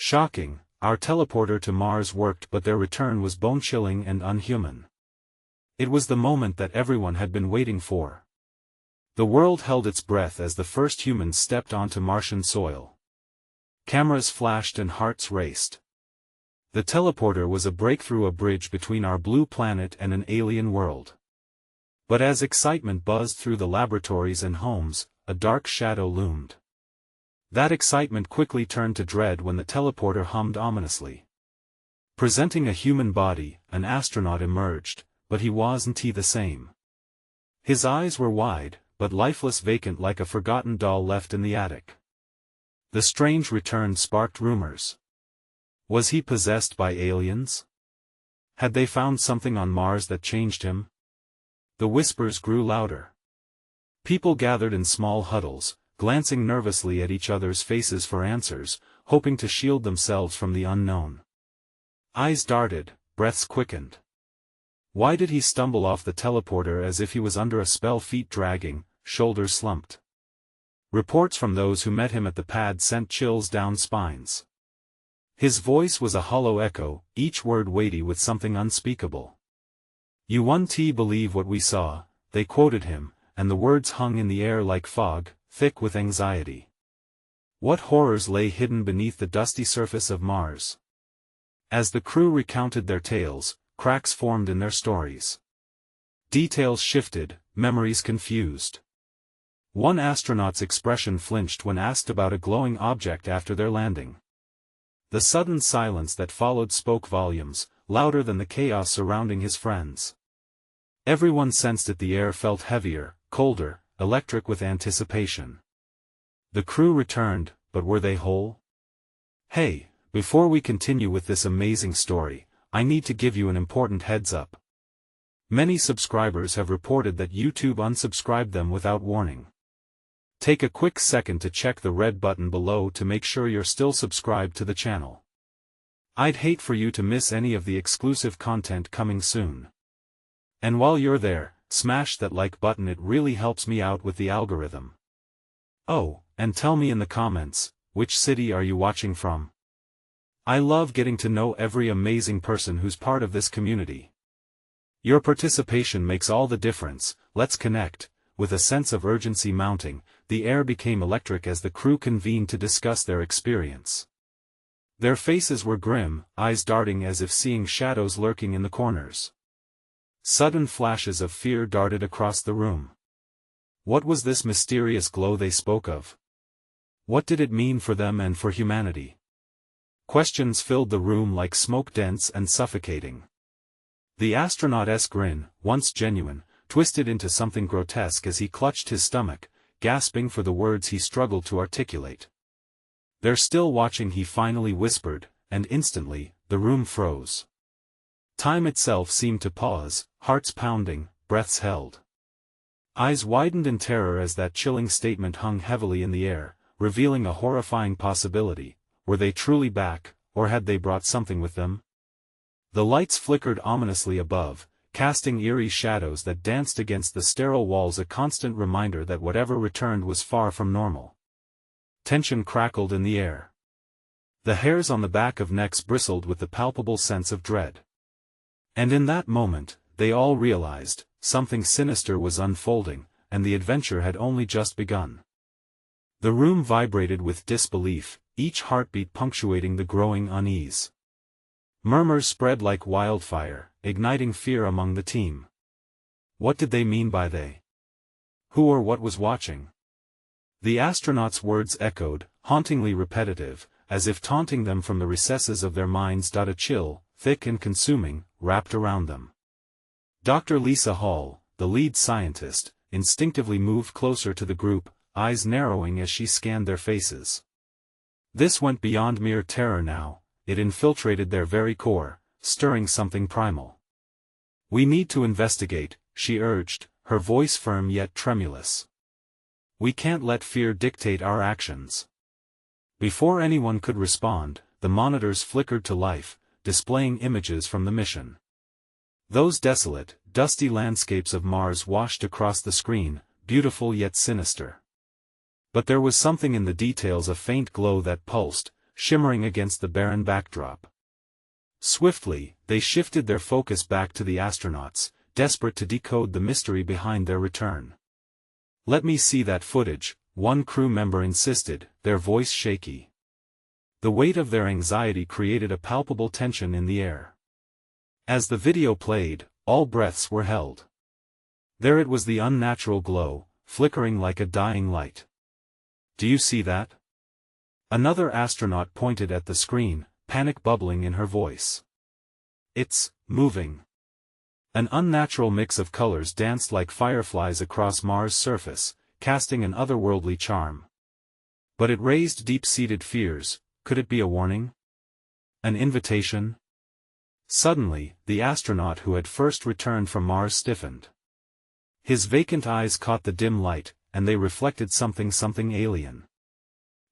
Shocking, our teleporter to Mars worked, but their return was bone-chilling and unhuman. It was the moment that everyone had been waiting for. The world held its breath as the first humans stepped onto Martian soil. Cameras flashed and hearts raced. The teleporter was a breakthrough, a bridge between our blue planet and an alien world. But as excitement buzzed through the laboratories and homes, a dark shadow loomed. That excitement quickly turned to dread when the teleporter hummed ominously. Presenting a human body, an astronaut emerged, but he wasn't the same. His eyes were wide, but lifeless, vacant, like a forgotten doll left in the attic. The strange return sparked rumors. Was he possessed by aliens? Had they found something on Mars that changed him? The whispers grew louder. People gathered in small huddles, glancing nervously at each other's faces for answers, hoping to shield themselves from the unknown. Eyes darted, breaths quickened. Why did he stumble off the teleporter as if he was under a spell, feet dragging, shoulders slumped? Reports from those who met him at the pad sent chills down spines. His voice was a hollow echo, each word weighty with something unspeakable. "You won't believe what we saw," they quoted him, and the words hung in the air like fog, thick with anxiety. What horrors lay hidden beneath the dusty surface of Mars? As the crew recounted their tales, cracks formed in their stories. Details shifted, memories confused. One astronaut's expression flinched when asked about a glowing object after their landing. The sudden silence that followed spoke volumes, louder than the chaos surrounding his friends. Everyone sensed it. The air felt heavier, colder, electric with anticipation. The crew returned, but were they whole? Hey, before we continue with this amazing story, I need to give you an important heads up. Many subscribers have reported that YouTube unsubscribed them without warning. Take a quick second to check the red button below to make sure you're still subscribed to the channel. I'd hate for you to miss any of the exclusive content coming soon. And while you're there, smash that like button, it really helps me out with the algorithm. Oh, and tell me in the comments, which city are you watching from? I love getting to know every amazing person who's part of this community. Your participation makes all the difference. Let's connect. With a sense of urgency mounting, the air became electric as the crew convened to discuss their experience. Their faces were grim, eyes darting as if seeing shadows lurking in the corners. Sudden flashes of fear darted across the room. What was this mysterious glow they spoke of? What did it mean for them and for humanity? Questions filled the room like smoke, dense and suffocating. The astronaut's grin, once genuine, twisted into something grotesque as he clutched his stomach, gasping for the words he struggled to articulate. "They're still watching," he finally whispered, and instantly, the room froze. Time itself seemed to pause, hearts pounding, breaths held. Eyes widened in terror as that chilling statement hung heavily in the air, revealing a horrifying possibility. Were they truly back, or had they brought something with them? The lights flickered ominously above, casting eerie shadows that danced against the sterile walls, a constant reminder that whatever returned was far from normal. Tension crackled in the air. The hairs on the back of necks bristled with the palpable sense of dread. And in that moment, they all realized, something sinister was unfolding, and the adventure had only just begun. The room vibrated with disbelief, each heartbeat punctuating the growing unease. Murmurs spread like wildfire, igniting fear among the team. What did they mean by they? Who or what was watching? The astronauts' words echoed, hauntingly repetitive, as if taunting them from the recesses of their minds. A chill, thick and consuming, wrapped around them. Dr. Lisa Hall, the lead scientist, instinctively moved closer to the group, eyes narrowing as she scanned their faces. This went beyond mere terror now. It infiltrated their very core, stirring something primal. "We need to investigate," she urged, her voice firm yet tremulous. "We can't let fear dictate our actions." Before anyone could respond, the monitors flickered to life, displaying images from the mission. Those desolate, dusty landscapes of Mars washed across the screen, beautiful yet sinister. But there was something in the details, a faint glow that pulsed, shimmering against the barren backdrop. Swiftly, they shifted their focus back to the astronauts, desperate to decode the mystery behind their return. "Let me see that footage," one crew member insisted, their voice shaky. The weight of their anxiety created a palpable tension in the air. As the video played, all breaths were held. There it was, the unnatural glow, flickering like a dying light. "Do you see that?" Another astronaut pointed at the screen, panic bubbling in her voice. "It's moving." An unnatural mix of colors danced like fireflies across Mars' surface, casting an otherworldly charm. But it raised deep-seated fears. Could it be a warning? An invitation? Suddenly, the astronaut who had first returned from Mars stiffened. His vacant eyes caught the dim light, and they reflected something alien.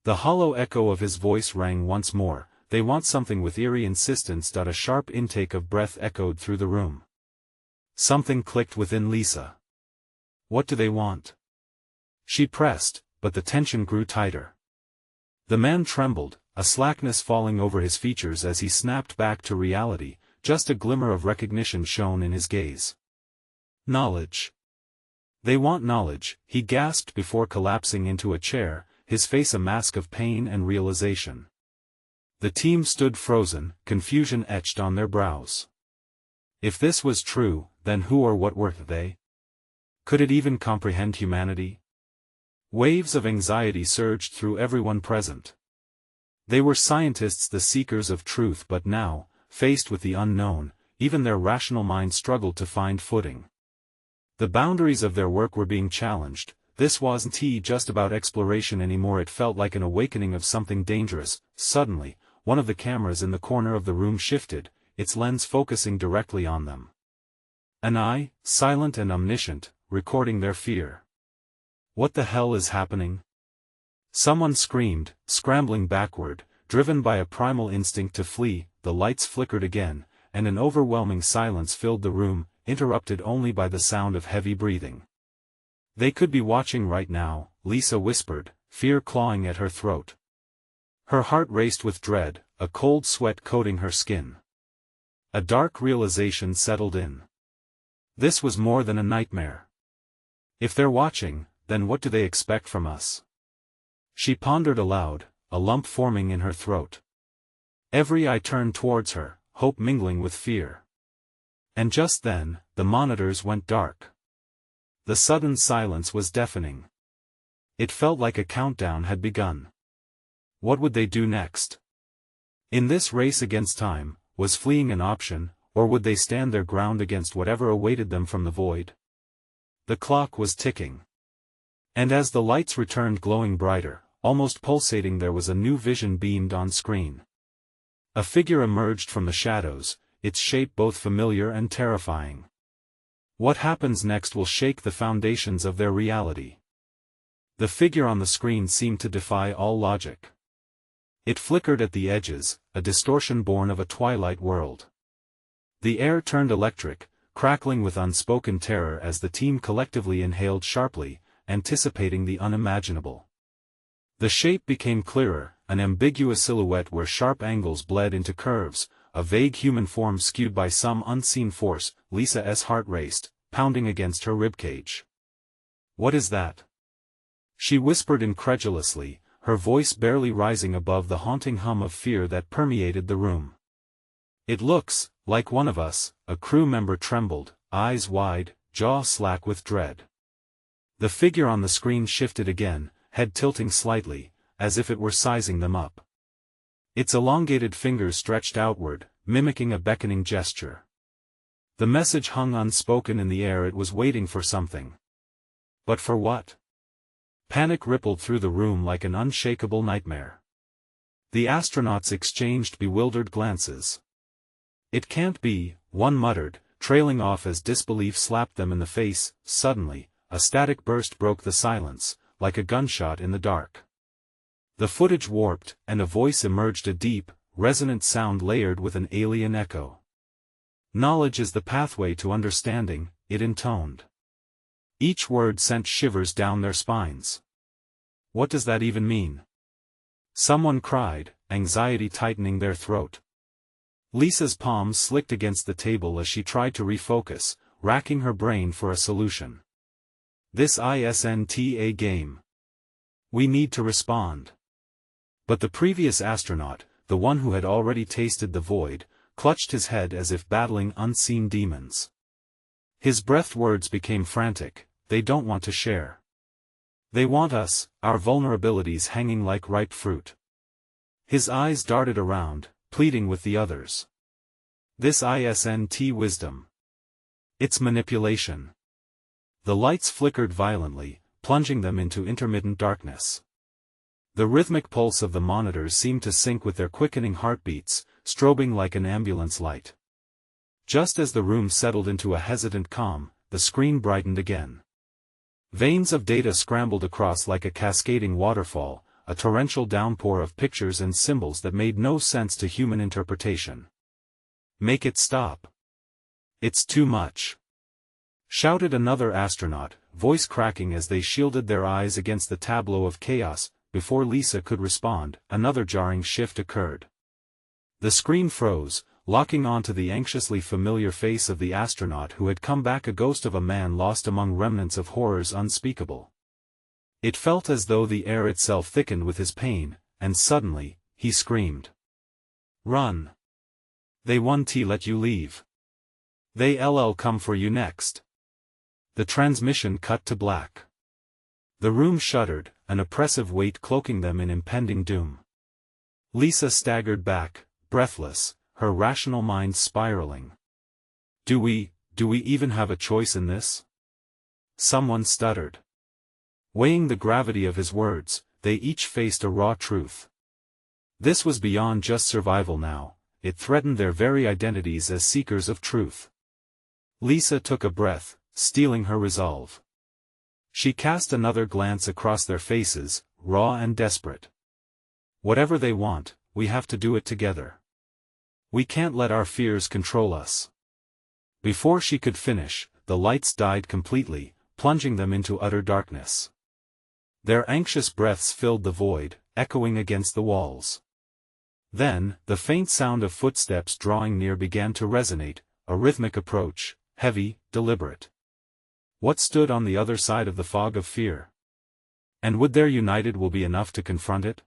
The hollow echo of his voice rang once more, "They want something," with eerie insistence. A sharp intake of breath echoed through the room. Something clicked within Lisa. What do they want? She pressed, but the tension grew tighter. The man trembled, a slackness falling over his features as he snapped back to reality. Just a glimmer of recognition shone in his gaze. "Knowledge. They want knowledge," he gasped before collapsing into a chair, his face a mask of pain and realization. The team stood frozen, confusion etched on their brows. If this was true, then who or what were they? Could it even comprehend humanity? Waves of anxiety surged through everyone present. They were scientists, the seekers of truth, but now, faced with the unknown, even their rational minds struggled to find footing. The boundaries of their work were being challenged. This wasn't just about exploration anymore. It felt like an awakening of something dangerous. Suddenly, one of the cameras in the corner of the room shifted, its lens focusing directly on them. An eye, silent and omniscient, recording their fear. What the hell is happening? Someone screamed, scrambling backward, driven by a primal instinct to flee. The lights flickered again, and an overwhelming silence filled the room, interrupted only by the sound of heavy breathing. "They could be watching right now," Lisa whispered, fear clawing at her throat. Her heart raced with dread, a cold sweat coating her skin. A dark realization settled in. This was more than a nightmare. If they're watching, then what do they expect from us? She pondered aloud, a lump forming in her throat. Every eye turned towards her, hope mingling with fear. And just then, the monitors went dark. The sudden silence was deafening. It felt like a countdown had begun. What would they do next? In this race against time, was fleeing an option, or would they stand their ground against whatever awaited them from the void? The clock was ticking. And as the lights returned glowing brighter, almost pulsating, there was a new vision beamed on screen. A figure emerged from the shadows, its shape both familiar and terrifying. What happens next will shake the foundations of their reality. The figure on the screen seemed to defy all logic. It flickered at the edges, a distortion born of a twilight world. The air turned electric, crackling with unspoken terror as the team collectively inhaled sharply, anticipating the unimaginable. The shape became clearer, an ambiguous silhouette where sharp angles bled into curves, a vague human form skewed by some unseen force. Lisa's heart raced, pounding against her ribcage. "What is that?" She whispered incredulously, her voice barely rising above the haunting hum of fear that permeated the room. "It looks like one of us," a crew member trembled, eyes wide, jaw slack with dread. The figure on the screen shifted again, head tilting slightly, as if it were sizing them up. Its elongated fingers stretched outward, mimicking a beckoning gesture. The message hung unspoken in the air. It was waiting for something. But for what? Panic rippled through the room like an unshakable nightmare. The astronauts exchanged bewildered glances. "It can't be," one muttered, trailing off as disbelief slapped them in the face. Suddenly, a static burst broke the silence, like a gunshot in the dark. The footage warped, and a voice emerged, a deep, resonant sound layered with an alien echo. "Knowledge is the pathway to understanding," it intoned. Each word sent shivers down their spines. What does that even mean? Someone cried, anxiety tightening their throat. Lisa's palms slicked against the table as she tried to refocus, racking her brain for a solution. This isn't a game. We need to respond. But the previous astronaut, the one who had already tasted the void, clutched his head as if battling unseen demons. His breathed words became frantic. They don't want to share. They want us, our vulnerabilities hanging like ripe fruit. His eyes darted around, pleading with the others. This isn't wisdom. It's manipulation. The lights flickered violently, plunging them into intermittent darkness. The rhythmic pulse of the monitors seemed to sync with their quickening heartbeats, strobing like an ambulance light. Just as the room settled into a hesitant calm, the screen brightened again. Veins of data scrambled across like a cascading waterfall, a torrential downpour of pictures and symbols that made no sense to human interpretation. "Make it stop. It's too much," shouted another astronaut, voice cracking as they shielded their eyes against the tableau of chaos. Before Lisa could respond, another jarring shift occurred. The screen froze, locking onto the anxiously familiar face of the astronaut who had come back, a ghost of a man lost among remnants of horrors unspeakable. It felt as though the air itself thickened with his pain, and suddenly, he screamed. "Run! They won't let you leave. They'll come for you next." The transmission cut to black. The room shuddered, an oppressive weight cloaking them in impending doom. Lisa staggered back, breathless, her rational mind spiraling. Do we even have a choice in this?" Someone stuttered. Weighing the gravity of his words, they each faced a raw truth. This was beyond just survival now, it threatened their very identities as seekers of truth. Lisa took a breath, steeling her resolve. She cast another glance across their faces, raw and desperate. "Whatever they want, we have to do it together. We can't let our fears control us." Before she could finish, the lights died completely, plunging them into utter darkness. Their anxious breaths filled the void, echoing against the walls. Then, the faint sound of footsteps drawing near began to resonate, a rhythmic approach, heavy, deliberate. What stood on the other side of the fog of fear? And would their united will be enough to confront it?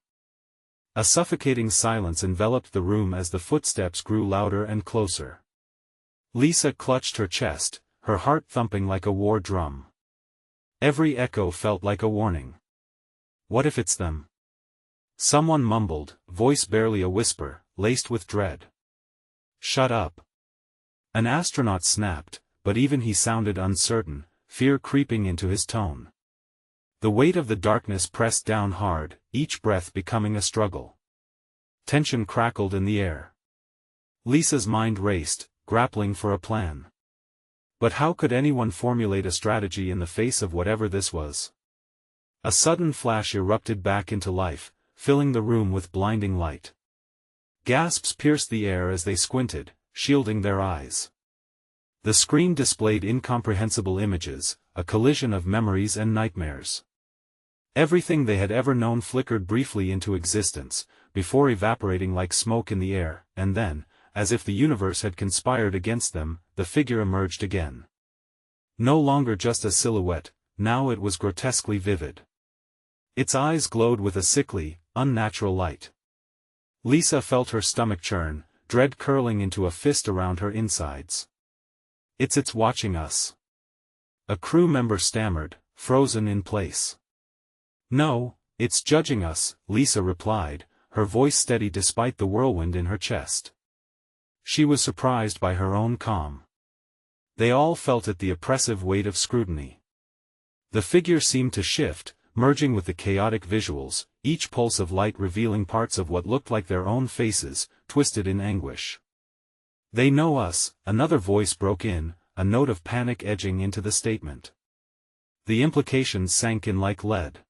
A suffocating silence enveloped the room as the footsteps grew louder and closer. Lisa clutched her chest, her heart thumping like a war drum. Every echo felt like a warning. What if it's them? Someone mumbled, voice barely a whisper, laced with dread. "Shut up." An astronaut snapped, but even he sounded uncertain, fear creeping into his tone. The weight of the darkness pressed down hard, each breath becoming a struggle. Tension crackled in the air. Lisa's mind raced, grappling for a plan. But how could anyone formulate a strategy in the face of whatever this was? A sudden flash erupted back into life, filling the room with blinding light. Gasps pierced the air as they squinted, shielding their eyes. The screen displayed incomprehensible images, a collision of memories and nightmares. Everything they had ever known flickered briefly into existence, before evaporating like smoke in the air, and then, as if the universe had conspired against them, the figure emerged again. No longer just a silhouette, now it was grotesquely vivid. Its eyes glowed with a sickly, unnatural light. Lisa felt her stomach churn, dread curling into a fist around her insides. It's watching us." A crew member stammered, frozen in place. "No, it's judging us," Lisa replied, her voice steady despite the whirlwind in her chest. She was surprised by her own calm. They all felt it, the oppressive weight of scrutiny. The figure seemed to shift, merging with the chaotic visuals, each pulse of light revealing parts of what looked like their own faces, twisted in anguish. "They know us," another voice broke in, a note of panic edging into the statement. The implications sank in like lead.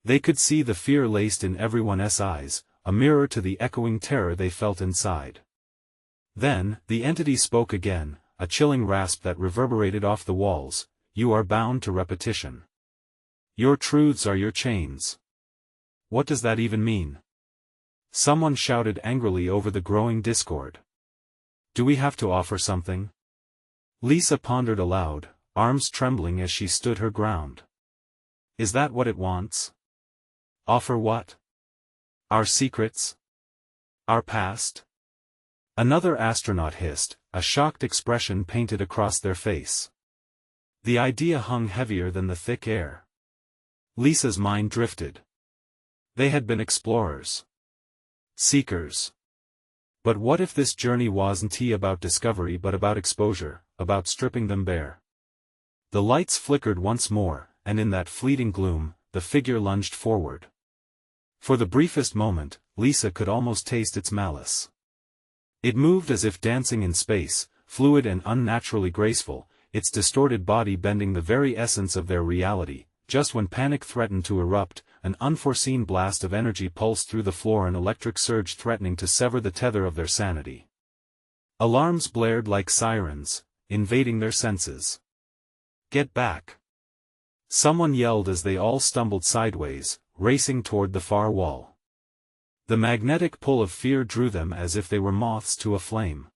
They could see the fear laced in everyone's eyes, a mirror to the echoing terror they felt inside. Then, the entity spoke again, a chilling rasp that reverberated off the walls. "You are bound to repetition. Your truths are your chains." "What does that even mean?" Someone shouted angrily over the growing discord. Do we have to offer something? Lisa pondered aloud, arms trembling as she stood her ground. Is that what it wants? Offer what? Our secrets? Our past? Another astronaut hissed, a shocked expression painted across their face. The idea hung heavier than the thick air. Lisa's mind drifted. They had been explorers. Seekers. But what if this journey wasn't about discovery but about exposure, about stripping them bare? The lights flickered once more, and in that fleeting gloom, the figure lunged forward. For the briefest moment, Lisa could almost taste its malice. It moved as if dancing in space, fluid and unnaturally graceful, its distorted body bending the very essence of their reality. Just when panic threatened to erupt, an unforeseen blast of energy pulsed through the floor, an electric surge threatening to sever the tether of their sanity. Alarms blared like sirens, invading their senses. Get back! Someone yelled as they all stumbled sideways, racing toward the far wall. The magnetic pull of fear drew them as if they were moths to a flame.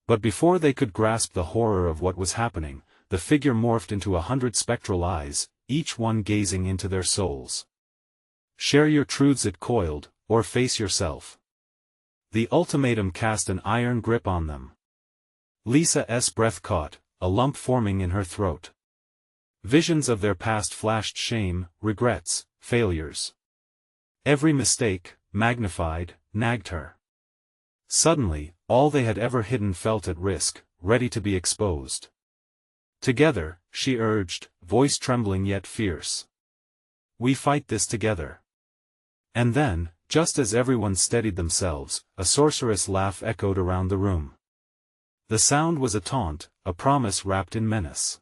But before they could grasp the horror of what was happening, the figure morphed into 100 spectral eyes, each one gazing into their souls. Share your truths, it coiled, or face yourself. The ultimatum cast an iron grip on them. Lisa's breath caught, a lump forming in her throat. Visions of their past flashed, shame, regrets, failures. Every mistake, magnified, nagged her. Suddenly, all they had ever hidden felt at risk, ready to be exposed. Together, she urged, voice trembling yet fierce. We fight this together. And then, just as everyone steadied themselves, a sorcerous laugh echoed around the room. The sound was a taunt, a promise wrapped in menace.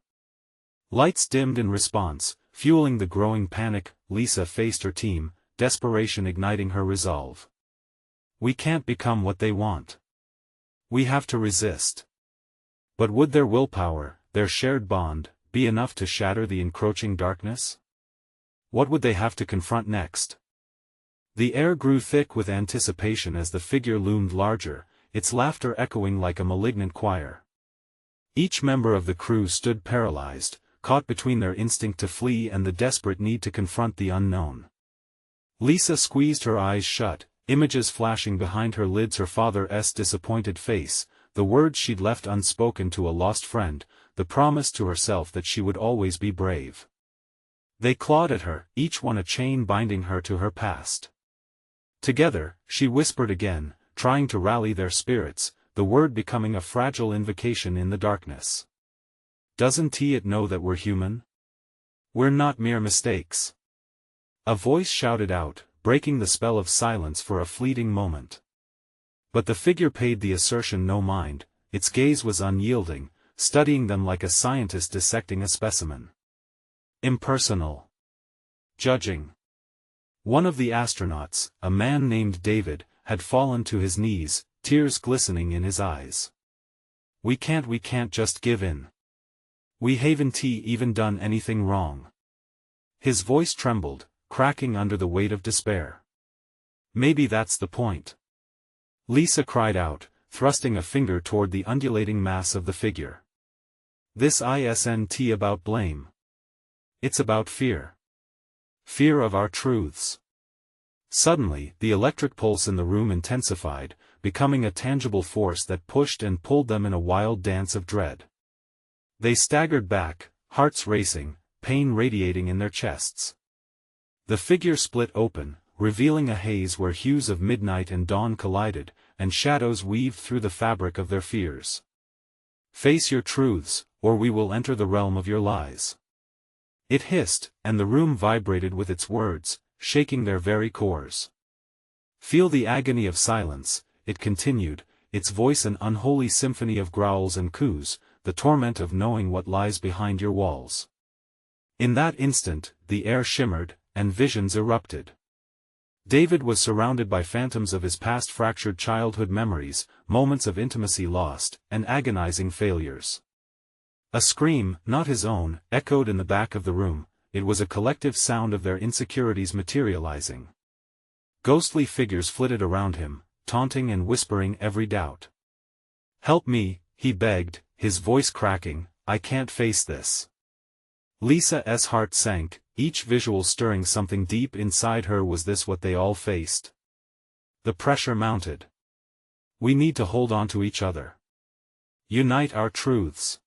Lights dimmed in response, fueling the growing panic. Lisa faced her team, desperation igniting her resolve. We can't become what they want. We have to resist. But would their willpower, their shared bond, be enough to shatter the encroaching darkness? What would they have to confront next? The air grew thick with anticipation as the figure loomed larger, its laughter echoing like a malignant choir. Each member of the crew stood paralyzed, caught between their instinct to flee and the desperate need to confront the unknown. Lisa squeezed her eyes shut, images flashing behind her lids, her father's disappointed face, the words she'd left unspoken to a lost friend, the promise to herself that she would always be brave. They clawed at her, each one a chain binding her to her past. Together, she whispered again, trying to rally their spirits, the word becoming a fragile invocation in the darkness. Doesn't it know that we're human? We're not mere mistakes. A voice shouted out, breaking the spell of silence for a fleeting moment. But the figure paid the assertion no mind, its gaze was unyielding, studying them like a scientist dissecting a specimen. Impersonal. Judging. One of the astronauts, a man named David, had fallen to his knees, tears glistening in his eyes. We can't just give in. We haven't even done anything wrong. His voice trembled, cracking under the weight of despair. Maybe that's the point. Lisa cried out, thrusting a finger toward the undulating mass of the figure. This isn't about blame. It's about fear. Fear of our truths. Suddenly, the electric pulse in the room intensified, becoming a tangible force that pushed and pulled them in a wild dance of dread. They staggered back, hearts racing, pain radiating in their chests. The figure split open, revealing a haze where hues of midnight and dawn collided, and shadows weaved through the fabric of their fears. Face your truths, or we will enter the realm of your lies. It hissed, and the room vibrated with its words, shaking their very cores. Feel the agony of silence, it continued, its voice an unholy symphony of growls and coos, the torment of knowing what lies behind your walls. In that instant, the air shimmered, and visions erupted. David was surrounded by phantoms of his past, fractured childhood memories, moments of intimacy lost, and agonizing failures. A scream, not his own, echoed in the back of the room. It was a collective sound of their insecurities materializing. Ghostly figures flitted around him, taunting and whispering every doubt. "Help me," he begged, his voice cracking, "I can't face this." Lisa's heart sank, each visual stirring something deep inside her. Was this what they all faced? The pressure mounted. "We need to hold on to each other. Unite our truths.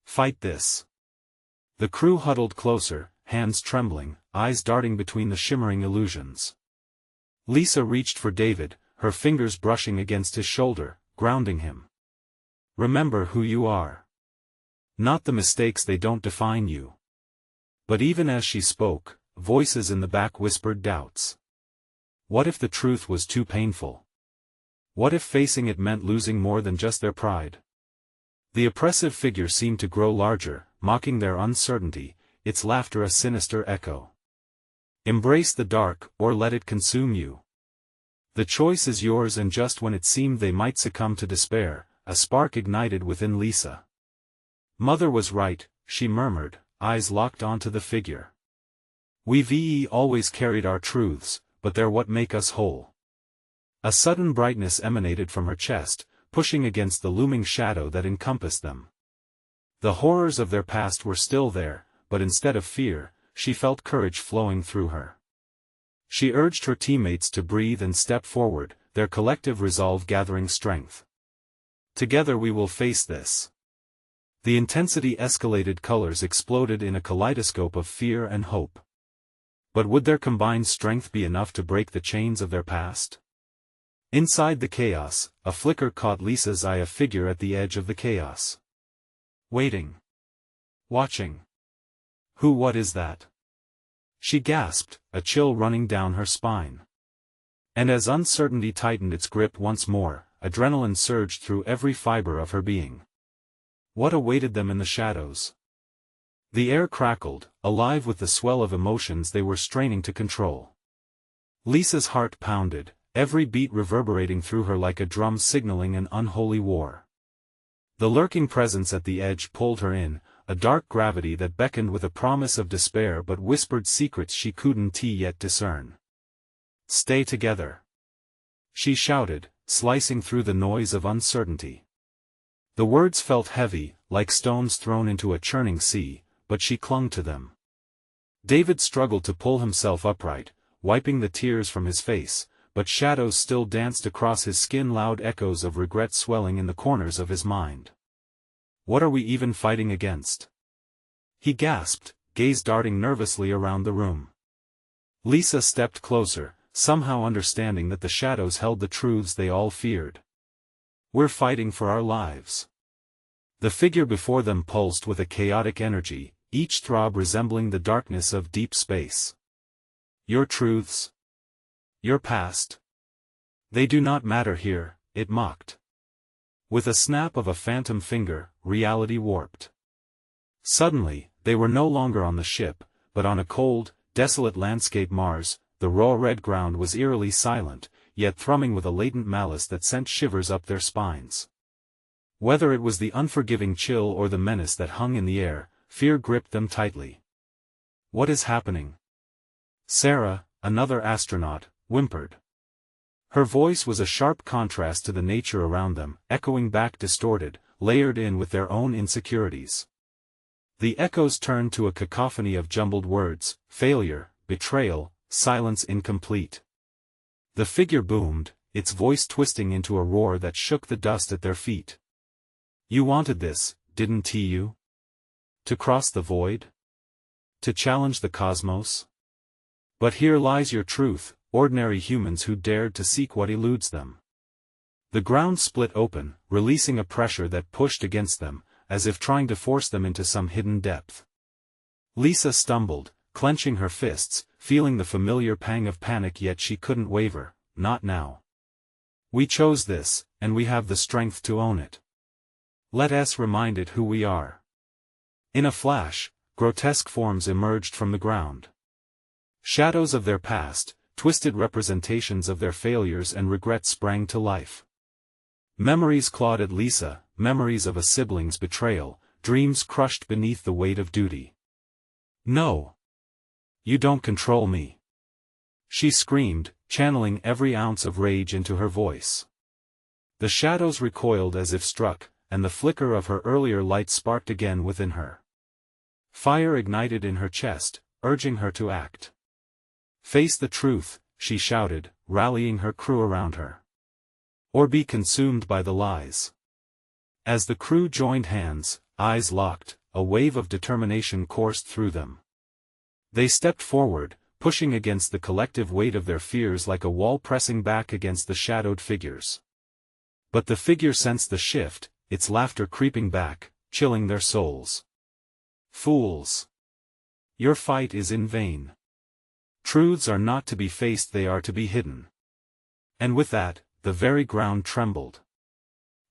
Fight this." The crew huddled closer, hands trembling, eyes darting between the shimmering illusions. Lisa reached for David, her fingers brushing against his shoulder, grounding him. "Remember who you are. Not the mistakes, they don't define you." But even as she spoke, voices in the back whispered doubts. What if the truth was too painful? What if facing it meant losing more than just their pride? The oppressive figure seemed to grow larger, mocking their uncertainty, its laughter a sinister echo. "Embrace the dark, or let it consume you. The choice is yours." And just when it seemed they might succumb to despair, a spark ignited within Lisa. "Mother was right," she murmured, eyes locked onto the figure. "We've always carried our truths, but they're what make us whole." A sudden brightness emanated from her chest, pushing against the looming shadow that encompassed them. The horrors of their past were still there, but instead of fear, she felt courage flowing through her. She urged her teammates to breathe and step forward, their collective resolve gathering strength. "Together we will face this." The intensity escalated, colors exploded in a kaleidoscope of fear and hope. But would their combined strength be enough to break the chains of their past? Inside the chaos, a flicker caught Lisa's eye, a figure at the edge of the chaos. Waiting. Watching. What is that?" She gasped, a chill running down her spine. And as uncertainty tightened its grip once more, adrenaline surged through every fiber of her being. What awaited them in the shadows? The air crackled, alive with the swell of emotions they were straining to control. Lisa's heart pounded, every beat reverberating through her like a drum signaling an unholy war. The lurking presence at the edge pulled her in, a dark gravity that beckoned with a promise of despair but whispered secrets she couldn't yet discern. "Stay together," she shouted, slicing through the noise of uncertainty. The words felt heavy, like stones thrown into a churning sea, but she clung to them. David struggled to pull himself upright, wiping the tears from his face, but shadows still danced across his skin, loud echoes of regret swelling in the corners of his mind. "What are we even fighting against?" he gasped, gaze darting nervously around the room. Lisa stepped closer, somehow understanding that the shadows held the truths they all feared. "We're fighting for our lives." The figure before them pulsed with a chaotic energy, each throb resembling the darkness of deep space. "Your truths? Your past? They do not matter here," it mocked. With a snap of a phantom finger, reality warped. Suddenly, they were no longer on the ship, but on a cold, desolate landscape. Mars, the raw red ground was eerily silent, yet thrumming with a latent malice that sent shivers up their spines. Whether it was the unforgiving chill or the menace that hung in the air, fear gripped them tightly. "What is happening?" Sarah, another astronaut, whimpered. Her voice was a sharp contrast to the nature around them, echoing back distorted, layered in with their own insecurities. The echoes turned to a cacophony of jumbled words: failure, betrayal, silence incomplete. The figure boomed, its voice twisting into a roar that shook the dust at their feet. "You wanted this, didn't you? To cross the void? To challenge the cosmos? But here lies your truth, ordinary humans who dared to seek what eludes them." The ground split open, releasing a pressure that pushed against them, as if trying to force them into some hidden depth. Lisa stumbled, clenching her fists, feeling the familiar pang of panic, yet she couldn't waver. "Not now. We chose this, and we have the strength to own it. Let us remind it who we are." In a flash, grotesque forms emerged from the ground. Shadows of their past, twisted representations of their failures and regrets sprang to life. Memories clawed at Lisa, memories of a sibling's betrayal, dreams crushed beneath the weight of duty. "No! You don't control me!" she screamed, channeling every ounce of rage into her voice. The shadows recoiled as if struck, and the flicker of her earlier light sparked again within her. Fire ignited in her chest, urging her to act. "Face the truth," she shouted, rallying her crew around her. "Or be consumed by the lies." As the crew joined hands, eyes locked, a wave of determination coursed through them. They stepped forward, pushing against the collective weight of their fears like a wall pressing back against the shadowed figures. But the figure sensed the shift, its laughter creeping back, chilling their souls. "Fools! Your fight is in vain. Truths are not to be faced, they are to be hidden." And with that, the very ground trembled.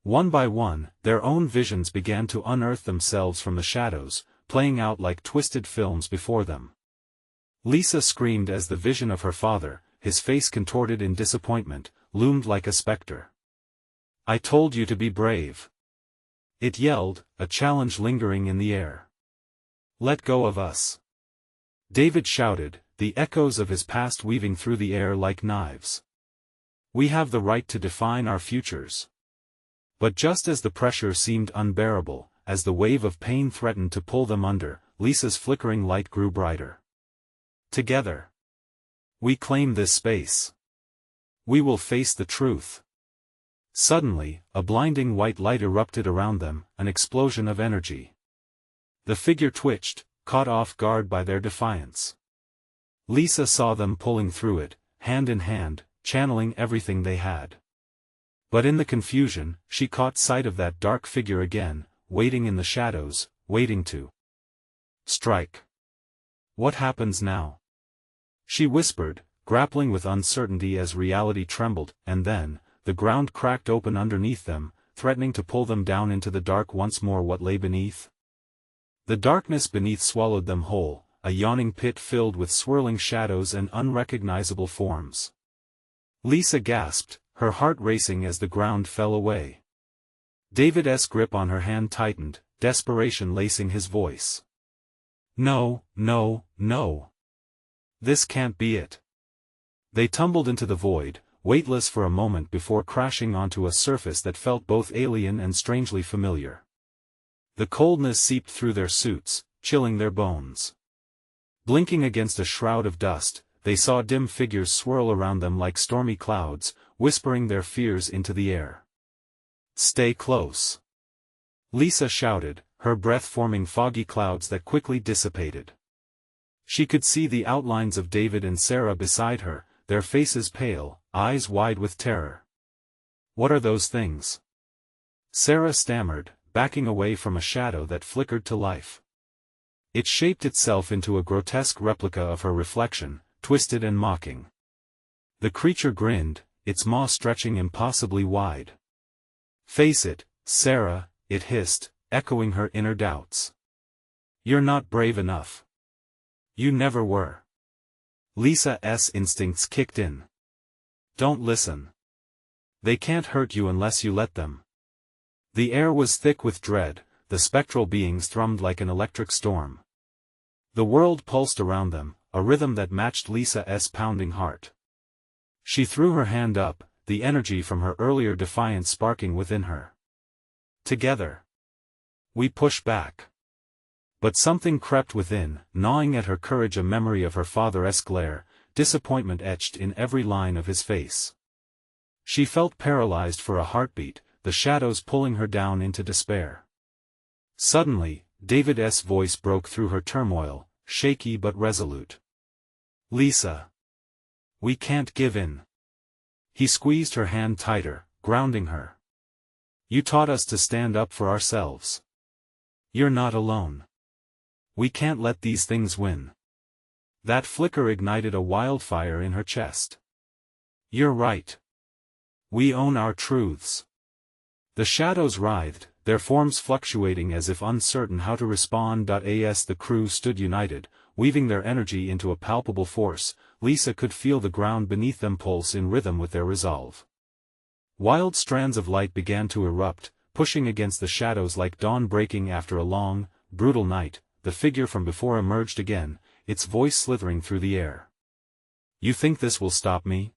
One by one, their own visions began to unearth themselves from the shadows, playing out like twisted films before them. Lisa screamed as the vision of her father, his face contorted in disappointment, loomed like a specter. "I told you to be brave," it yelled, a challenge lingering in the air. "Let go of us," David shouted, the echoes of his past weaving through the air like knives. "We have the right to define our futures." But just as the pressure seemed unbearable, as the wave of pain threatened to pull them under, Lisa's flickering light grew brighter. "Together, we claim this space. We will face the truth." Suddenly, a blinding white light erupted around them, an explosion of energy. The figure twitched, caught off guard by their defiance. Lisa saw them pulling through it, hand in hand, channeling everything they had. But in the confusion, she caught sight of that dark figure again, waiting in the shadows, waiting to strike. "What happens now?" she whispered, grappling with uncertainty as reality trembled, and then, the ground cracked open underneath them, threatening to pull them down into the dark once more. What lay beneath? The darkness beneath swallowed them whole, a yawning pit filled with swirling shadows and unrecognizable forms. Lisa gasped, her heart racing as the ground fell away. David's grip on her hand tightened, desperation lacing his voice. "No, no, no. This can't be it." They tumbled into the void, weightless for a moment before crashing onto a surface that felt both alien and strangely familiar. The coldness seeped through their suits, chilling their bones. Blinking against a shroud of dust, they saw dim figures swirl around them like stormy clouds, whispering their fears into the air. "Stay close," Lisa shouted, her breath forming foggy clouds that quickly dissipated. She could see the outlines of David and Sarah beside her, their faces pale, eyes wide with terror. "What are those things?" Sarah stammered, backing away from a shadow that flickered to life. It shaped itself into a grotesque replica of her reflection, twisted and mocking. The creature grinned, its maw stretching impossibly wide. "Face it, Sarah," it hissed, echoing her inner doubts. "You're not brave enough. You never were." Lisa's instincts kicked in. "Don't listen. They can't hurt you unless you let them." The air was thick with dread, the spectral beings thrummed like an electric storm. The world pulsed around them, a rhythm that matched Lisa's pounding heart. She threw her hand up, the energy from her earlier defiance sparking within her. "Together, we push back." But something crept within, gnawing at her courage, a memory of her father's glare, disappointment etched in every line of his face. She felt paralyzed for a heartbeat, the shadows pulling her down into despair. Suddenly, David's voice broke through her turmoil, shaky but resolute. "Lisa, we can't give in." He squeezed her hand tighter, grounding her. "You taught us to stand up for ourselves. You're not alone. We can't let these things win." That flicker ignited a wildfire in her chest. "You're right. We own our truths." The shadows writhed, their forms fluctuating as if uncertain how to respond. As the crew stood united, weaving their energy into a palpable force, Lisa could feel the ground beneath them pulse in rhythm with their resolve. Wild strands of light began to erupt, pushing against the shadows like dawn breaking after a long, brutal night. The figure from before emerged again, its voice slithering through the air. "You think this will stop me?"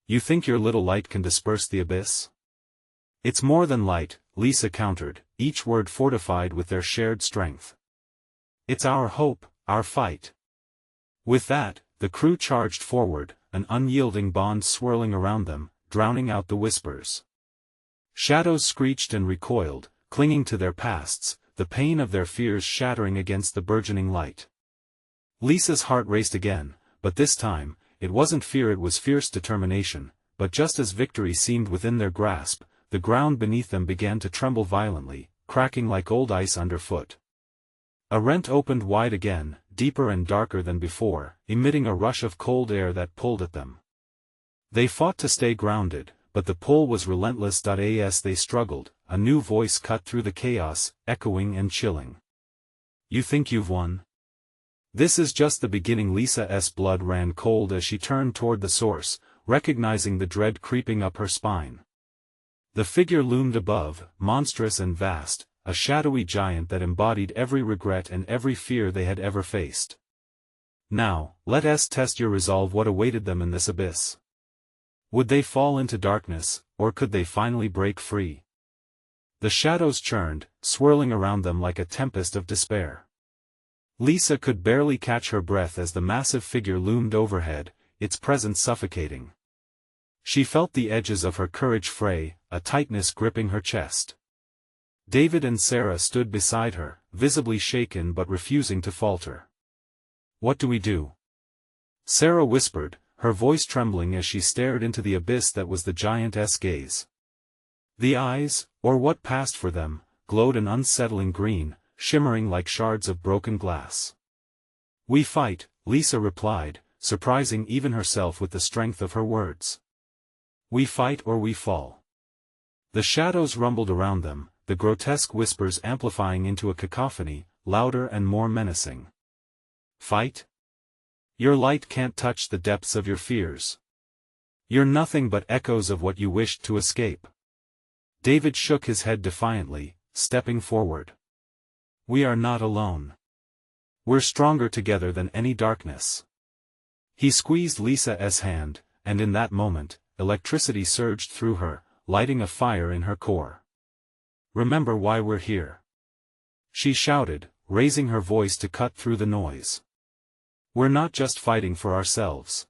You think your little light can disperse the abyss? It's more than light, Lisa countered, each word fortified with their shared strength. It's our hope, our fight. With that, the crew charged forward, an unyielding bond swirling around them, drowning out the whispers. Shadows screeched and recoiled, clinging to their pasts, the pain of their fears shattering against the burgeoning light. Lisa's heart raced again, but this time, it wasn't fear, it was fierce determination, but just as victory seemed within their grasp, the ground beneath them began to tremble violently, cracking like old ice underfoot. A rent opened wide again, deeper and darker than before, emitting a rush of cold air that pulled at them. They fought to stay grounded, but the pull was relentless. As they struggled, a new voice cut through the chaos, echoing and chilling. You think you've won? This is just the beginning. Lisa's blood ran cold as she turned toward the source, recognizing the dread creeping up her spine. The figure loomed above, monstrous and vast, a shadowy giant that embodied every regret and every fear they had ever faced. Now, let us test your resolve. What awaited them in this abyss? Would they fall into darkness, or could they finally break free? The shadows churned, swirling around them like a tempest of despair. Lisa could barely catch her breath as the massive figure loomed overhead, its presence suffocating. She felt the edges of her courage fray, a tightness gripping her chest. David and Sarah stood beside her, visibly shaken but refusing to falter. What do we do? Sarah whispered, her voice trembling as she stared into the abyss that was the giant's gaze. The eyes, or what passed for them, glowed an unsettling green, shimmering like shards of broken glass. We fight, Lisa replied, surprising even herself with the strength of her words. We fight or we fall. The shadows rumbled around them, the grotesque whispers amplifying into a cacophony, louder and more menacing. Fight? Your light can't touch the depths of your fears. You're nothing but echoes of what you wished to escape. David shook his head defiantly, stepping forward. We are not alone. We're stronger together than any darkness. He squeezed Lisa's hand, and in that moment, electricity surged through her, lighting a fire in her core. Remember why we're here. She shouted, raising her voice to cut through the noise. We're not just fighting for ourselves.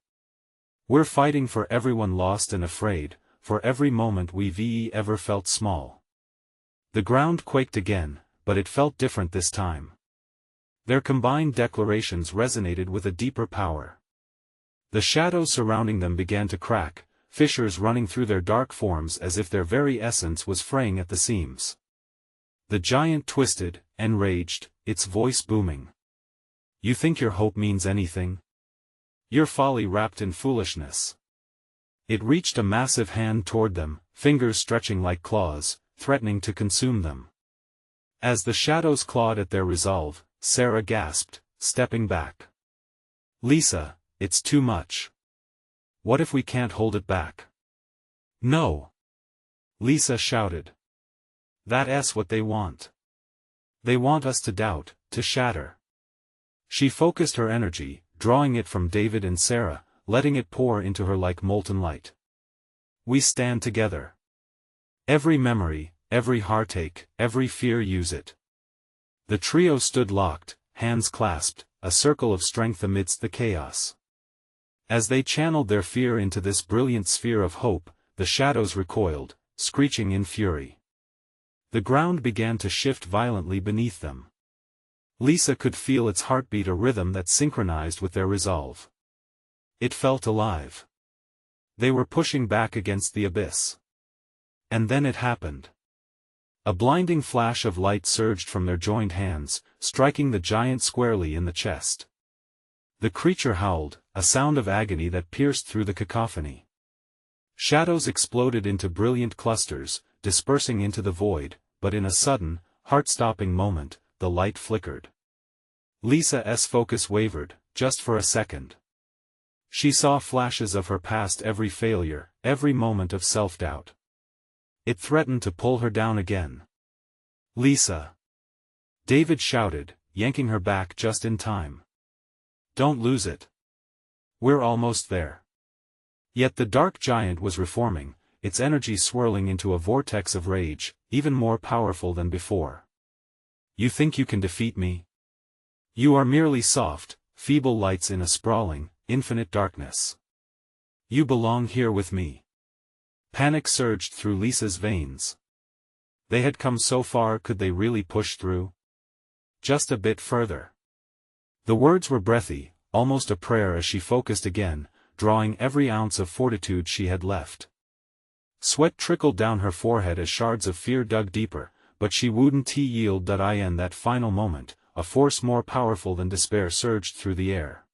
We're fighting for everyone lost and afraid, for every moment we've ever felt small. The ground quaked again, but it felt different this time. Their combined declarations resonated with a deeper power. The shadows surrounding them began to crack, fissures running through their dark forms as if their very essence was fraying at the seams. The giant twisted, enraged, its voice booming. You think your hope means anything? Your folly wrapped in foolishness. It reached a massive hand toward them, fingers stretching like claws, threatening to consume them. As the shadows clawed at their resolve, Sarah gasped, stepping back. Lisa, it's too much. What if we can't hold it back? No. Lisa shouted. That's what they want. They want us to doubt, to shatter. She focused her energy, drawing it from David and Sarah, letting it pour into her like molten light. We stand together. Every memory, every heartache, every fear, use it. The trio stood locked, hands clasped, a circle of strength amidst the chaos. As they channeled their fear into this brilliant sphere of hope, the shadows recoiled, screeching in fury. The ground began to shift violently beneath them. Lisa could feel its heartbeat, a rhythm that synchronized with their resolve. It felt alive. They were pushing back against the abyss. And then it happened. A blinding flash of light surged from their joined hands, striking the giant squarely in the chest. The creature howled, a sound of agony that pierced through the cacophony. Shadows exploded into brilliant clusters, dispersing into the void, but in a sudden, heart-stopping moment, the light flickered. Lisa's focus wavered, just for a second. She saw flashes of her past, every failure, every moment of self-doubt. It threatened to pull her down again. Lisa! David shouted, yanking her back just in time. Don't lose it. We're almost there. Yet the dark giant was reforming, its energy swirling into a vortex of rage, even more powerful than before. You think you can defeat me? You are merely soft, feeble lights in a sprawling, infinite darkness. You belong here with me. Panic surged through Lisa's veins. They had come so far, could they really push through? Just a bit further. The words were breathy, almost a prayer as she focused again, drawing every ounce of fortitude she had left. Sweat trickled down her forehead as shards of fear dug deeper, but she wouldn't yield. In that final moment, a force more powerful than despair surged through the air.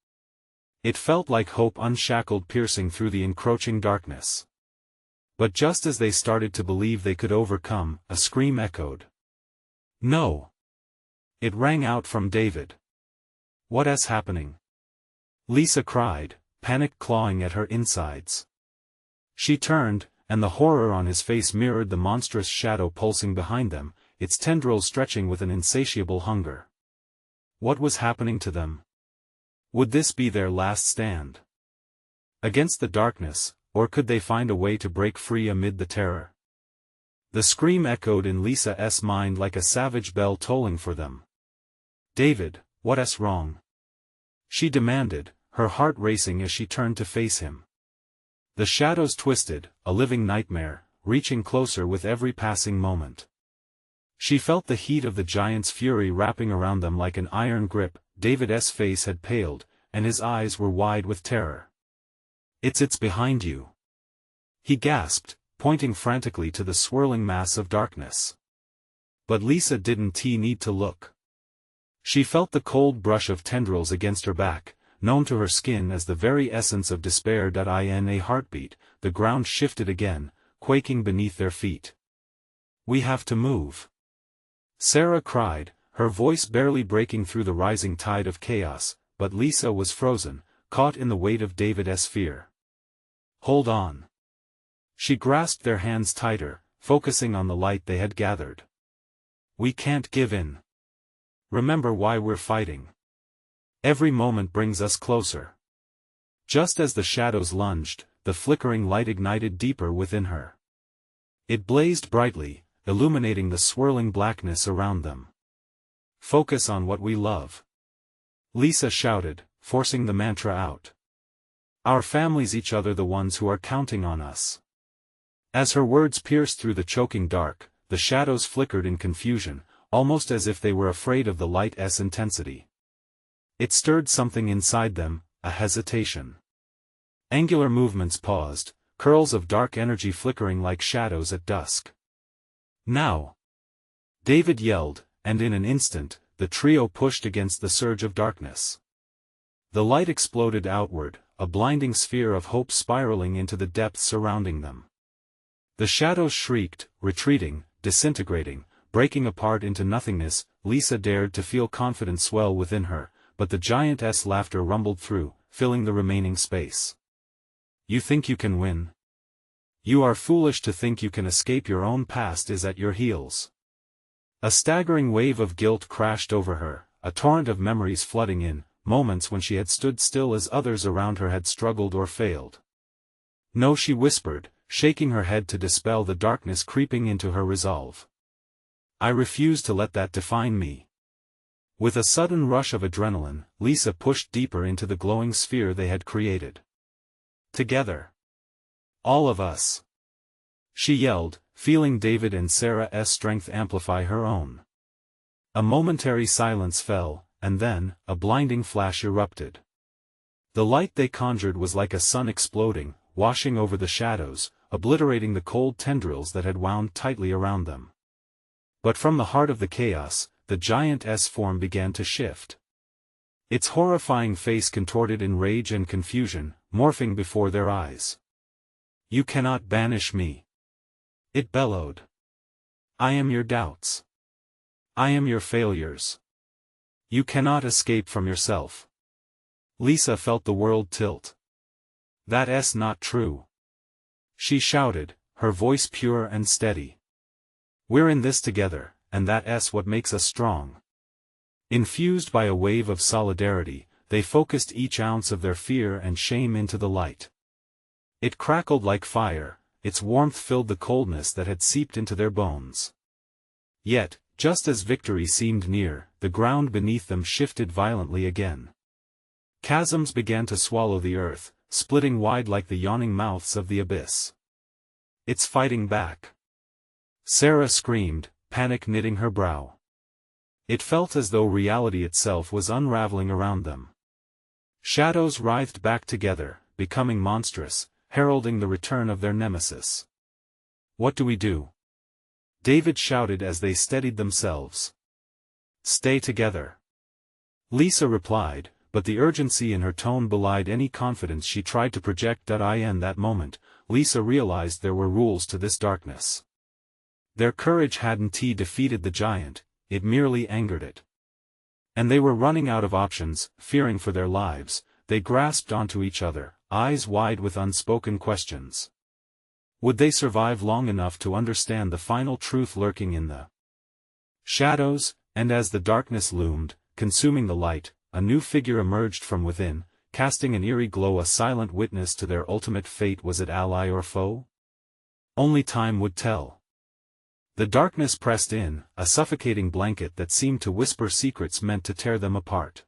It felt like hope unshackled, piercing through the encroaching darkness. But just as they started to believe they could overcome, a scream echoed. No! It rang out from David. What's happening? Lisa cried, panic clawing at her insides. She turned, and the horror on his face mirrored the monstrous shadow pulsing behind them, its tendrils stretching with an insatiable hunger. What was happening to them? Would this be their last stand against the darkness, or could they find a way to break free amid the terror? The scream echoed in Lisa's mind like a savage bell tolling for them. David, what's wrong? She demanded, her heart racing as she turned to face him. The shadows twisted, a living nightmare, reaching closer with every passing moment. She felt the heat of the giant's fury wrapping around them like an iron grip. David's face had paled, and his eyes were wide with terror. It's behind you," he gasped, pointing frantically to the swirling mass of darkness. But Lisa didn't need to look. She felt the cold brush of tendrils against her back, known to her skin as the very essence of despair. In a heartbeat, the ground shifted again, quaking beneath their feet. "We have to move," Sarah cried, her voice barely breaking through the rising tide of chaos, but Lisa was frozen, caught in the weight of David's fear. "Hold on." She grasped their hands tighter, focusing on the light they had gathered. "We can't give in. Remember why we're fighting. Every moment brings us closer." Just as the shadows lunged, the flickering light ignited deeper within her. It blazed brightly, illuminating the swirling blackness around them. "Focus on what we love," Lisa shouted, forcing the mantra out. "Our families, each other, the ones who are counting on us." As her words pierced through the choking dark, the shadows flickered in confusion, almost as if they were afraid of the light's intensity. It stirred something inside them, a hesitation. Angular movements paused, curls of dark energy flickering like shadows at dusk. "Now!" David yelled, and in an instant, the trio pushed against the surge of darkness. The light exploded outward, a blinding sphere of hope spiraling into the depths surrounding them. The shadows shrieked, retreating, disintegrating, breaking apart into nothingness. Lisa dared to feel confidence swell within her, but the giant's laughter rumbled through, filling the remaining space. "You think you can win? You are foolish to think you can escape. Your own past is at your heels." A staggering wave of guilt crashed over her, a torrent of memories flooding in, moments when she had stood still as others around her had struggled or failed. "No," she whispered, shaking her head to dispel the darkness creeping into her resolve. "I refuse to let that define me." With a sudden rush of adrenaline, Lisa pushed deeper into the glowing sphere they had created. "Together. All of us," she yelled, feeling David and Sarah's strength amplify her own. A momentary silence fell, and then, a blinding flash erupted. The light they conjured was like a sun exploding, washing over the shadows, obliterating the cold tendrils that had wound tightly around them. But from the heart of the chaos, the giant's form began to shift. Its horrifying face contorted in rage and confusion, morphing before their eyes. "You cannot banish me," it bellowed. "I am your doubts. I am your failures. You cannot escape from yourself." Lisa felt the world tilt. "That's not true," she shouted, her voice pure and steady. "We're in this together, and that's what makes us strong." Infused by a wave of solidarity, they focused each ounce of their fear and shame into the light. It crackled like fire, its warmth filled the coldness that had seeped into their bones. Yet, just as victory seemed near, the ground beneath them shifted violently again. Chasms began to swallow the earth, splitting wide like the yawning mouths of the abyss. "It's fighting back!" Sarah screamed, panic knitting her brow. It felt as though reality itself was unraveling around them. Shadows writhed back together, becoming monstrous, heralding the return of their nemesis. "What do we do?" David shouted as they steadied themselves. "Stay together," Lisa replied, but the urgency in her tone belied any confidence she tried to project. In that moment, Lisa realized there were rules to this darkness. Their courage hadn't defeated the giant, it merely angered it. And they were running out of options, fearing for their lives. They grasped onto each other, eyes wide with unspoken questions. Would they survive long enough to understand the final truth lurking in the shadows? And as the darkness loomed, consuming the light, a new figure emerged from within, casting an eerie glow, a silent witness to their ultimate fate. Was it ally or foe? Only time would tell. The darkness pressed in, a suffocating blanket that seemed to whisper secrets meant to tear them apart.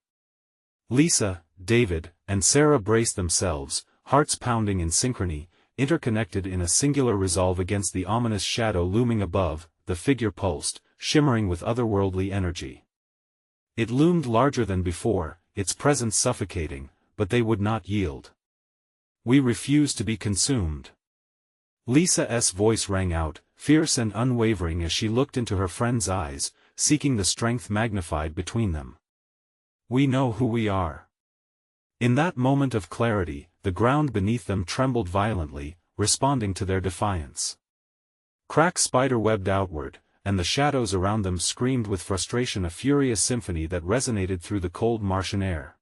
Lisa, David, and Sarah braced themselves, hearts pounding in synchrony, interconnected in a singular resolve against the ominous shadow looming above. The figure pulsed, shimmering with otherworldly energy. It loomed larger than before, its presence suffocating, but they would not yield. "We refuse to be consumed." Lisa's voice rang out, fierce and unwavering as she looked into her friend's eyes, seeking the strength magnified between them. "We know who we are." In that moment of clarity, the ground beneath them trembled violently, responding to their defiance. Cracks spider-webbed outward, and the shadows around them screamed with frustration, a furious symphony that resonated through the cold Martian air.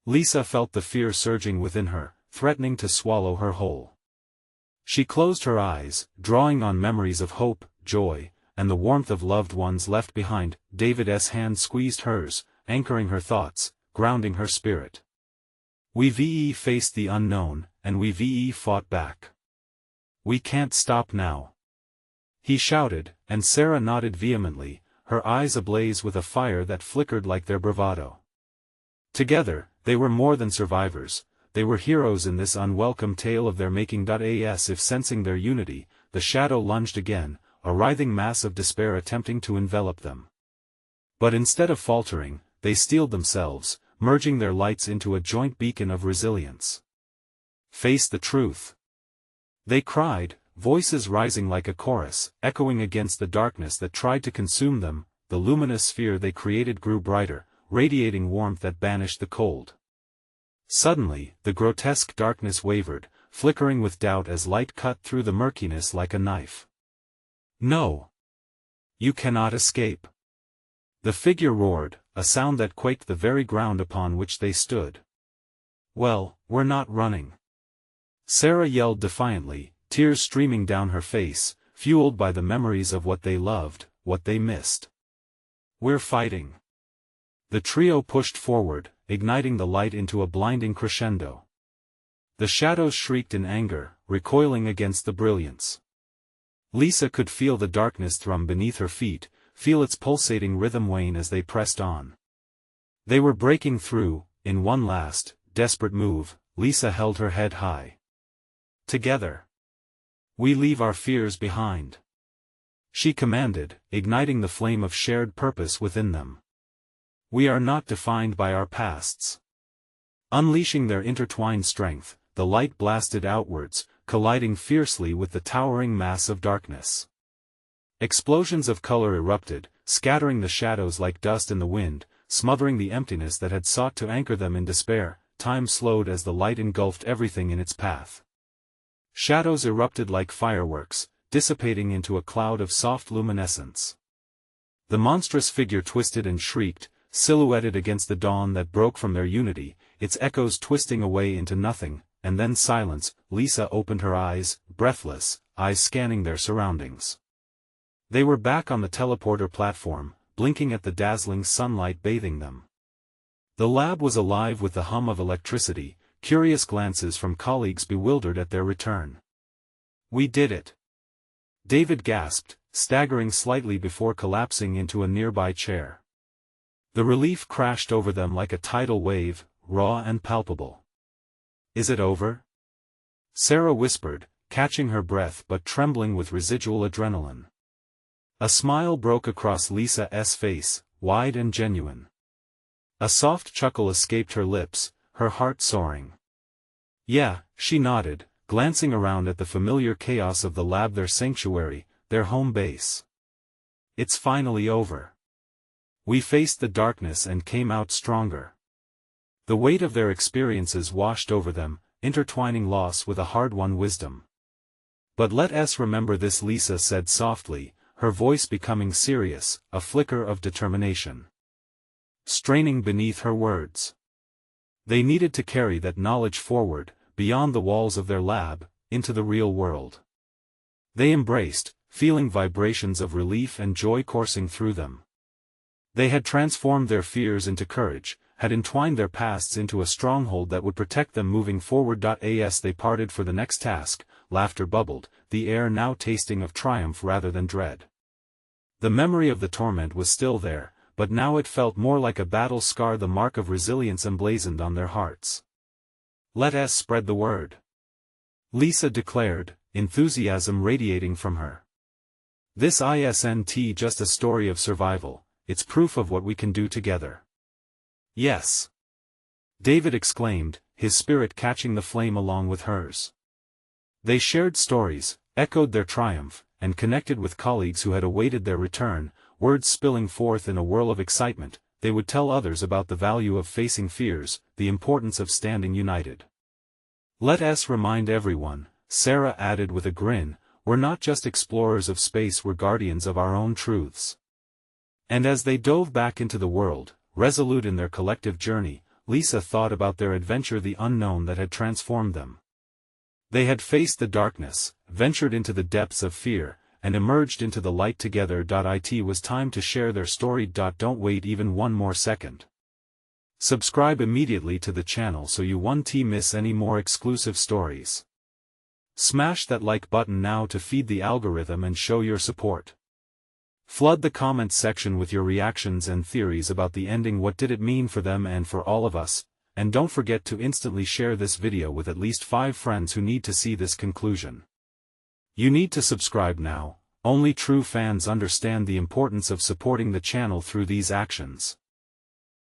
Lisa felt the fear surging within her, threatening to swallow her whole. She closed her eyes, drawing on memories of hope, joy, and the warmth of loved ones left behind. David's hand squeezed hers, anchoring her thoughts, grounding her spirit. "We faced the unknown, and we fought back. We can't stop now," he shouted, and Sarah nodded vehemently, her eyes ablaze with a fire that flickered like their bravado. Together, they were more than survivors, they were heroes in this unwelcome tale of their making. As if sensing their unity, the shadow lunged again, a writhing mass of despair attempting to envelop them. But instead of faltering, they steeled themselves, merging their lights into a joint beacon of resilience. "Face the truth," they cried, voices rising like a chorus, echoing against the darkness that tried to consume them. The luminous sphere they created grew brighter, radiating warmth that banished the cold. Suddenly, the grotesque darkness wavered, flickering with doubt as light cut through the murkiness like a knife. "No! You cannot escape!" the figure roared, a sound that quaked the very ground upon which they stood. "Well, we're not running," Sarah yelled defiantly, tears streaming down her face, fueled by the memories of what they loved, what they missed. "We're fighting." The trio pushed forward, igniting the light into a blinding crescendo. The shadows shrieked in anger, recoiling against the brilliance. Lisa could feel the darkness thrum beneath her feet, feel its pulsating rhythm wane as they pressed on. They were breaking through. In one last, desperate move, Lisa held her head high. "Together, we leave our fears behind," she commanded, igniting the flame of shared purpose within them. "We are not defined by our pasts." Unleashing their intertwined strength, the light blasted outwards, colliding fiercely with the towering mass of darkness. Explosions of color erupted, scattering the shadows like dust in the wind, smothering the emptiness that had sought to anchor them in despair. Time slowed as the light engulfed everything in its path. Shadows erupted like fireworks, dissipating into a cloud of soft luminescence. The monstrous figure twisted and shrieked, silhouetted against the dawn that broke from their unity, its echoes twisting away into nothing, and then silence. Lisa opened her eyes, breathless, eyes scanning their surroundings. They were back on the teleporter platform, blinking at the dazzling sunlight bathing them. The lab was alive with the hum of electricity, curious glances from colleagues bewildered at their return. "We did it!" David gasped, staggering slightly before collapsing into a nearby chair. The relief crashed over them like a tidal wave, raw and palpable. "Is it over?" Sarah whispered, catching her breath but trembling with residual adrenaline. A smile broke across Lisa's face, wide and genuine. A soft chuckle escaped her lips, her heart soaring. "Yeah," she nodded, glancing around at the familiar chaos of the lab, their sanctuary, their home base. "It's finally over. We faced the darkness and came out stronger." The weight of their experiences washed over them, intertwining loss with a hard-won wisdom. "But let us remember this," Lisa said softly, her voice becoming serious, a flicker of determination straining beneath her words. They needed to carry that knowledge forward, beyond the walls of their lab, into the real world. They embraced, feeling vibrations of relief and joy coursing through them. They had transformed their fears into courage, had entwined their pasts into a stronghold that would protect them moving forward. As they parted for the next task, laughter bubbled, the air now tasting of triumph rather than dread. The memory of the torment was still there, but now it felt more like a battle scar, the mark of resilience emblazoned on their hearts. "Let us spread the word," Lisa declared, enthusiasm radiating from her. "This isn't just a story of survival, it's proof of what we can do together." "Yes!" David exclaimed, his spirit catching the flame along with hers. They shared stories, echoed their triumph, and connected with colleagues who had awaited their return, words spilling forth in a whirl of excitement. They would tell others about the value of facing fears, the importance of standing united. "Let us remind everyone," Sarah added with a grin, "we're not just explorers of space, we're guardians of our own truths." And as they dove back into the world, resolute in their collective journey, Lisa thought about their adventure, the unknown that had transformed them. They had faced the darkness, ventured into the depths of fear, and emerged into the light together. It was time to share their story. Don't wait even one more second. Subscribe immediately to the channel so you won't miss any more exclusive stories. Smash that like button now to feed the algorithm and show your support. Flood the comments section with your reactions and theories about the ending. What did it mean for them and for all of us? And don't forget to instantly share this video with at least 5 friends who need to see this conclusion. You need to subscribe now. Only true fans understand the importance of supporting the channel through these actions.